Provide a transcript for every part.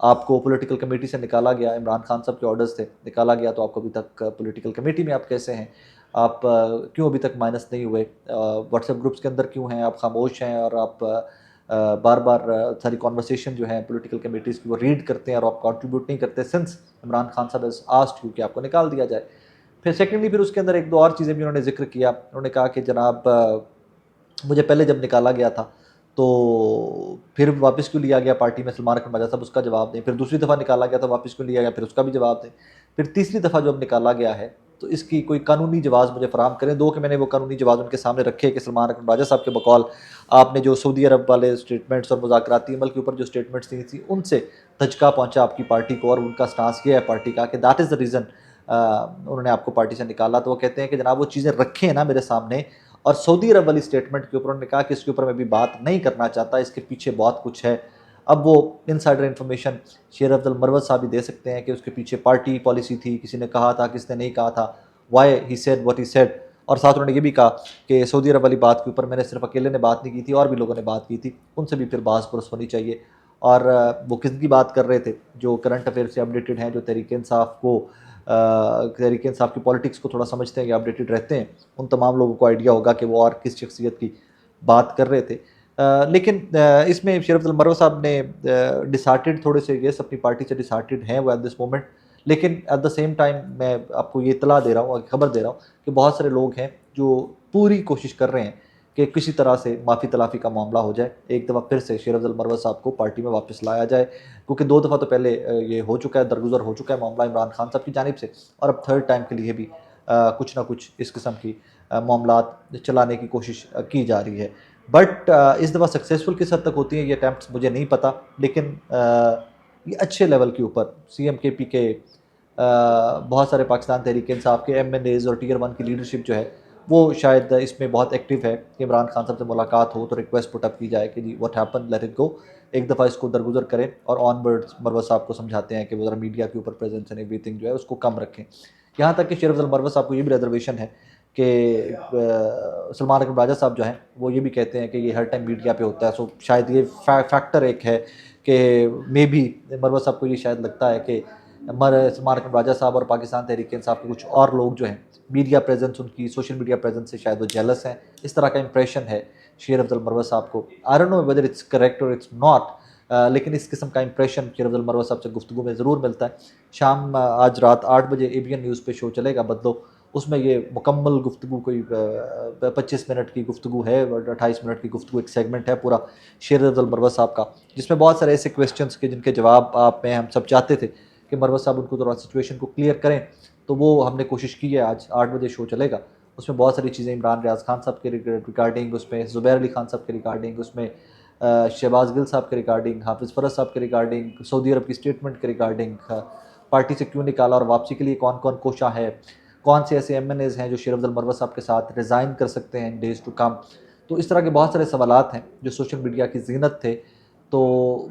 آپ کو political committee سے نکالا گیا، عمران خان صاحب کے آرڈرز تھے، نکالا گیا تو آپ کو ابھی تک پولیٹیکل کمیٹی میں آپ کیسے ہیں؟ آپ کیوں ابھی تک مائنس نہیں ہوئے؟ واٹس ایپ گروپس کے اندر کیوں ہیں آپ خاموش ہیں؟ اور آپ بار بار ساری کانورسیشن جو ہیں پولیٹیکل کمیٹیز کی وہ ریڈ کرتے ہیں اور آپ کنٹریبیوٹ نہیں کرتے سنس عمران خان صاحب ہیز آسکڈ یو کہ آپ کو نکال دیا جائے۔ پھر سیکنڈلی پھر اس کے اندر ایک دو اور چیزیں بھی انہوں نے ذکر کیا، انہوں نے کہا کہ جناب مجھے پہلے جب نکالا گیا تھا تو پھر واپس کیوں لیا گیا پارٹی میں سلمان اکرم راجہ صاحب، اس کا جواب دیں۔ پھر دوسری دفعہ نکالا گیا تھا واپس کیوں لیا گیا، پھر اس کا بھی جواب دیں۔ پھر تیسری دفعہ جو اب نکالا گیا ہے تو اس کی کوئی قانونی جواز مجھے فراہم کریں دو کہ میں نے وہ قانونی جواز ان کے سامنے رکھے کہ سلمان اکرم راجہ صاحب کے بقول آپ نے جو سعودی عرب والے اسٹیٹمنٹس اور مذاکراتی عمل کے اوپر جو اسٹیٹمنٹس دی تھی ان سے دھچکا پہنچا آپ کی پارٹی کو، اور ان کا سٹانس یہ ہے پارٹی کا کہ دیٹ از دا ریزن انہوں نے آپ کو پارٹی سے نکالا۔ تو وہ کہتے ہیں کہ جناب وہ چیزیں رکھیں نا میرے سامنے، اور سعودی عرب والی اسٹیٹمنٹ کے اوپر انہوں نے کہا کہ اس کے اوپر میں بھی بات نہیں کرنا چاہتا، اس کے پیچھے بہت کچھ ہے۔ اب وہ انسائڈر انفارمیشن شیر افضل مروت صاحب بھی دے سکتے ہیں کہ اس کے پیچھے پارٹی پالیسی تھی، کسی نے کہا تھا، کس نے نہیں کہا تھا، why he said what he said. اور ساتھ انہوں نے یہ بھی کہا کہ سعودی عرب والی بات کے اوپر میں نے صرف اکیلے نے بات نہیں کی تھی، اور بھی لوگوں نے بات کی تھی، ان سے بھی پھر بحث پرس ہونی چاہیے۔ اور وہ کس کی بات کر رہے تھے جو کرنٹ افیئر سے اپڈیٹڈ ہیں، جو تحریک انصاف کو تحریک انصاف کی پالیٹکس کو تھوڑا سمجھتے ہیں یا اپڈیٹڈ رہتے ہیں، ان تمام لوگوں کو آئیڈیا ہوگا کہ وہ اور کس شخصیت کی بات کر رہے تھے۔ لیکن اس میں شیر افضل مروت صاحب نے ڈسہارٹیڈ تھوڑے سے، یس اپنی پارٹی سے ڈسہارٹیڈ ہیں وہ ایٹ دس مومنٹ، لیکن ایٹ دا سیم ٹائم میں آپ کو یہ اطلاع دے رہا ہوں، خبر دے رہا ہوں کہ بہت سارے لوگ ہیں جو پوری کوشش کر رہے ہیں کہ کسی طرح سے معافی تلافی کا معاملہ ہو جائے، ایک دفعہ پھر سے شیر افضل مروت صاحب کو پارٹی میں واپس لایا جائے، کیونکہ دو دفعہ تو پہلے یہ ہو چکا ہے، درگزر ہو چکا ہے معاملہ عمران خان صاحب کی جانب سے، اور اب تھرڈ ٹائم کے لیے بھی کچھ نہ کچھ اس قسم کی معاملات چلانے کی کوشش کی جا رہی ہے۔ بٹ اس دفعہ سکسیزفل کس حد تک ہوتی ہیں یہ اٹیمپٹس مجھے نہیں پتہ، لیکن یہ اچھے لیول کے اوپر سی ایم کے پی کے بہت سارے پاکستان تحریک انصاف کے ایم این ایز اور ٹیئر 1 کی لیڈرشپ جو ہے وہ شاید اس میں بہت ایکٹیو ہے کہ عمران خان صاحب سے ملاقات ہو تو ریکویسٹ پٹ اپ کی جائے کہ جی what happen let it go, ایک دفعہ اس کو درگزر کریں، اور آن ورڈ مروت صاحب کو سمجھاتے ہیں کہ وہ ذرا میڈیا کے اوپر پریزنس اینڈ ایوری تھنگ جو ہے اس کو کم رکھیں۔ یہاں تک کہ شیر افضل مروت صاحب کو یہ بھی ریزرویشن ہے کہ سلمان اکرم راجہ صاحب جو ہیں وہ یہ بھی کہتے ہیں کہ یہ ہر ٹائم میڈیا پہ ہوتا ہے، سو شاید یہ فیکٹر ایک ہے کہ مے بھی مروت صاحب کو یہ شاید لگتا ہے کہ سلمان اکرم راجہ صاحب اور پاکستان تحریک انصاف کے کچھ اور لوگ جو ہیں میڈیا پریزنس، ان کی سوشل میڈیا پریزنس سے شاید وہ جیلس ہیں، اس طرح کا امپریشن ہے شیر افضل مروت صاحب کو۔ I don't know whether it's correct اور اٹس ناٹ، لیکن اس قسم کا امپریشن شیر افضل مروت صاحب سے گفتگو میں ضرور ملتا ہے۔ شام آج رات 8 بجے ABN نیوز پہ شو چلے گا بدلو، اس میں یہ مکمل گفتگو کوئی 25 منٹ کی گفتگو ہے، 28 منٹ کی گفتگو، ایک سیگمنٹ ہے پورا شیر افضل مروت صاحب کا، جس میں بہت سارے ایسے کویسچنس کے جن کے جواب آپ میں ہم سب چاہتے تھے کہ مروت صاحب ان کو ذرا سچویشن کو کلیئر کریں، تو وہ ہم نے کوشش کی ہے۔ آج 8 بجے شو چلے گا، اس میں بہت ساری چیزیں عمران ریاض خان صاحب کے ریگارڈنگ، اس میں زبیر علی خان صاحب کے ریگارڈنگ، اس میں شہباز گل صاحب کے ریگارڈنگ، حافظ فرز صاحب کے ریگارڈنگ، سعودی عرب کی اسٹیٹمنٹ کے ریگارڈنگ، پارٹی سے کیوں نکالا اور واپسی کے لیے کون کون کوشاں ہے، کون سے ایسے ایم این ایز ہیں جو شیر افضل مروت صاحب کے ساتھ ریزائن کر سکتے ہیں ڈیز ٹو کم۔ تو اس طرح کے بہت سارے سوالات ہیں جو سوشل میڈیا کی زینت تھے، تو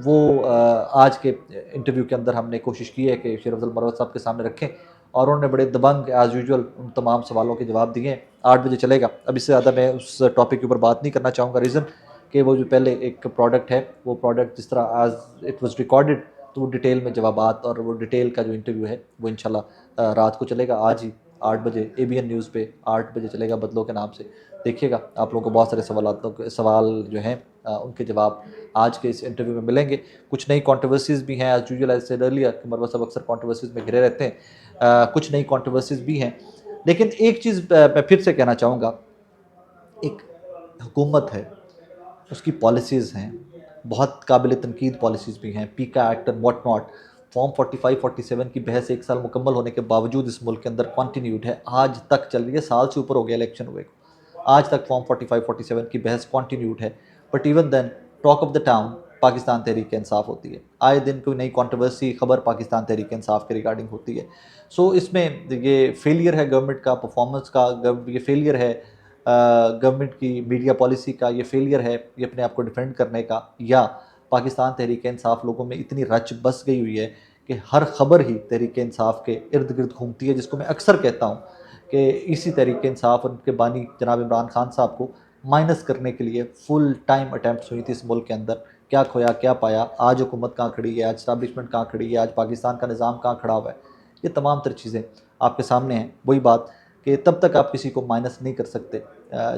وہ آج کے انٹرویو کے اندر ہم نے کوشش کی ہے کہ شیر افضل مروت صاحب کے سامنے رکھیں، اور انہوں نے بڑے دبنگ ایز یوزول ان تمام سوالوں کے جواب دیے ہیں۔ 8 بجے چلے گا، اب اس سے زیادہ میں اس ٹاپک کے اوپر بات نہیں کرنا چاہوں گا، ریزن کہ وہ جو پہلے ایک پروڈکٹ ہے، وہ پروڈکٹ جس طرح ایز اٹ واز ریکارڈڈ تو وہ ڈیٹیل میں جوابات اور وہ ڈیٹیل کا جو انٹرویو ہے وہ انشاءاللہ رات کو چلے گا، آج ہی 8 بجے ABN نیوز پہ 8 بجے چلے گا بدلو کے نام سے، دیکھیے گا آپ لوگوں کو بہت سارے سوال جو ہیں ان کے جواب آج کے اس انٹرویو میں ملیں گے۔ کچھ نئی کانٹروورسیز بھی ہیں، as usual as said earlier کہ مروت صاحب اکثر کانٹروورسیز میں گھرے رہتے ہیں، کچھ نئی کانٹروورسیز بھی ہیں، لیکن ایک چیز میں پھر سے کہنا چاہوں گا، ایک حکومت ہے، اس کی پالیسیز ہیں، بہت قابل تنقید پالیسیز بھی ہیں، پیکا act and what not, form 45 47 کی بحث 1 سال مکمل ہونے کے باوجود اس ملک کے اندر کنٹینیوڈ ہے، آج تک چل رہی ہے، سال سے اوپر ہو گیا الیکشن ہوئے کو، آج تک فارم 45 47 کی بحث کنٹینیوڈ ہے، but even then talk of the town Pakistan Tehreek Insaf ہوتی ہے، آئے دن کوئی نئی کنٹروورسی خبر پاکستان تحریک انصاف کے ریگارڈنگ ہوتی ہے۔ سو اس میں یہ فیلئر ہے گورنمنٹ کا پرفارمنس کا، یہ فیلئر ہے گورنمنٹ کی میڈیا پالیسی کا، یہ فیلئر ہے یہ اپنے آپ کو ڈیفینڈ کرنے کا، یا پاکستان تحریک انصاف لوگوں میں اتنی رچ بس گئی ہوئی ہے کہ ہر خبر ہی تحریک انصاف کے ارد گرد گھومتی ہے، جس کو میں اکثر کہتا ہوں کہ اسی تحریک انصاف اور ان کے بانی جناب عمران خان صاحب کو مائنس کرنے کے لیے فل ٹائم اٹیمپٹس ہوئی تھی اس ملک کے اندر، کیا کھویا کیا پایا، آج حکومت کہاں کھڑی ہے، آج اسٹیبلشمنٹ کہاں کھڑی ہے، آج پاکستان کا نظام کہاں کھڑا ہوا ہے، یہ تمام تر چیزیں آپ کے سامنے ہیں۔ وہی بات کہ تب تک آپ کسی کو مائنس نہیں کر سکتے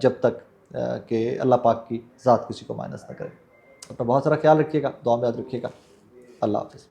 جب تک کہ اللہ پاک کی ذات کسی کو مائنس نہ کرے۔ اپنا بہت سارا خیال رکھیے گا، دعا میں یاد رکھیے گا۔ اللہ حافظ۔